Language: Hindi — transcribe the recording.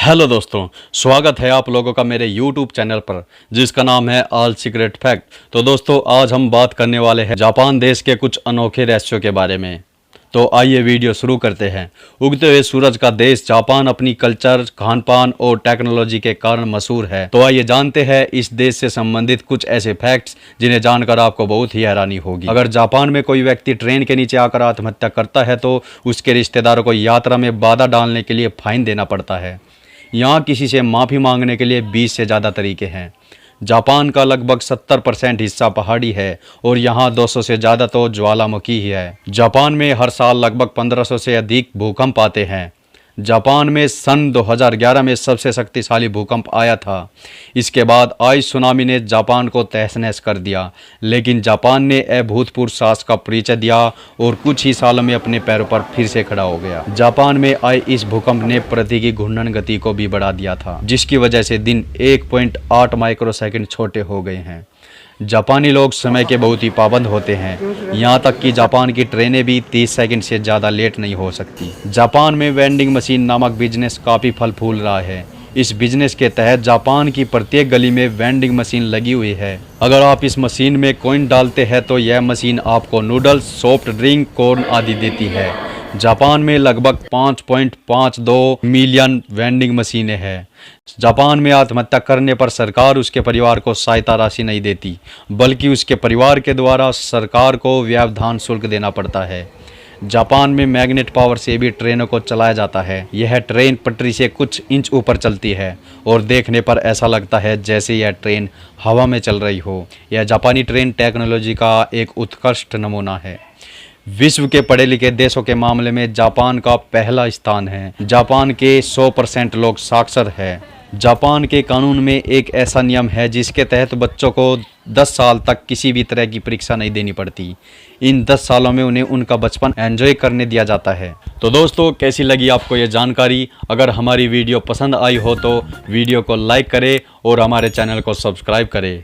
हेलो दोस्तों, स्वागत है आप लोगों का मेरे YouTube चैनल पर जिसका नाम है ऑल सीक्रेट फैक्ट। तो दोस्तों आज हम बात करने वाले हैं जापान देश के कुछ अनोखे रहस्यों के बारे में। तो आइए वीडियो शुरू करते हैं। उगते हुए सूरज का देश जापान अपनी कल्चर, खान पान और टेक्नोलॉजी के कारण मशहूर है। तो आइए जानते हैं इस देश से संबंधित कुछ ऐसे फैक्ट्स जिन्हें जानकर आपको बहुत ही हैरानी होगी। अगर जापान में कोई व्यक्ति ट्रेन के नीचे आकर आत्महत्या करता है तो उसके रिश्तेदारों को यात्रा में बाधा डालने के लिए फाइन देना पड़ता है। यहाँ किसी से माफ़ी मांगने के लिए 20 से ज़्यादा तरीके हैं। जापान का लगभग 70% हिस्सा पहाड़ी है और यहाँ 200 से ज़्यादा तो ज्वालामुखी ही है। जापान में हर साल लगभग 1500 से अधिक भूकंप आते हैं। जापान में सन 2011 में सबसे शक्तिशाली भूकंप आया था। इसके बाद आई सुनामी ने जापान को तहस नहस कर दिया, लेकिन जापान ने अभूतपूर्व साहस का परिचय दिया और कुछ ही सालों में अपने पैरों पर फिर से खड़ा हो गया। जापान में आए इस भूकंप ने पृथ्वी की घूर्णन गति को भी बढ़ा दिया था, जिसकी वजह से दिन 1.8 माइक्रोसेकंड छोटे हो गए हैं। जापानी लोग समय के बहुत ही पाबंद होते हैं, यहाँ तक कि जापान की ट्रेनें भी 30 सेकंड से ज़्यादा लेट नहीं हो सकती। जापान में वेंडिंग मशीन नामक बिजनेस काफ़ी फल फूल रहा है। इस बिजनेस के तहत जापान की प्रत्येक गली में वेंडिंग मशीन लगी हुई है। अगर आप इस मशीन में कॉइन डालते हैं तो यह मशीन आपको नूडल्स, सॉफ्ट ड्रिंक, कॉर्न आदि देती है। जापान में लगभग 5.52 मिलियन वेंडिंग मशीनें हैं। जापान में आत्महत्या करने पर सरकार उसके परिवार को सहायता राशि नहीं देती, बल्कि उसके परिवार के द्वारा सरकार को व्यवधान शुल्क देना पड़ता है। जापान में मैग्नेट पावर से भी ट्रेनों को चलाया जाता है। यह ट्रेन पटरी से कुछ इंच ऊपर चलती है और देखने पर ऐसा लगता है जैसे यह ट्रेन हवा में चल रही हो। यह जापानी ट्रेन टेक्नोलॉजी का एक उत्कृष्ट नमूना है। विश्व के पढ़े लिखे देशों के मामले में जापान का पहला स्थान है। जापान के 100% लोग साक्षर है। जापान के कानून में एक ऐसा नियम है जिसके तहत बच्चों को 10 साल तक किसी भी तरह की परीक्षा नहीं देनी पड़ती। इन 10 सालों में उन्हें उनका बचपन एंजॉय करने दिया जाता है। तो दोस्तों कैसी लगी आपको ये जानकारी? अगर हमारी वीडियो पसंद आई हो तो वीडियो को लाइक करें और हमारे चैनल को सब्सक्राइब करें।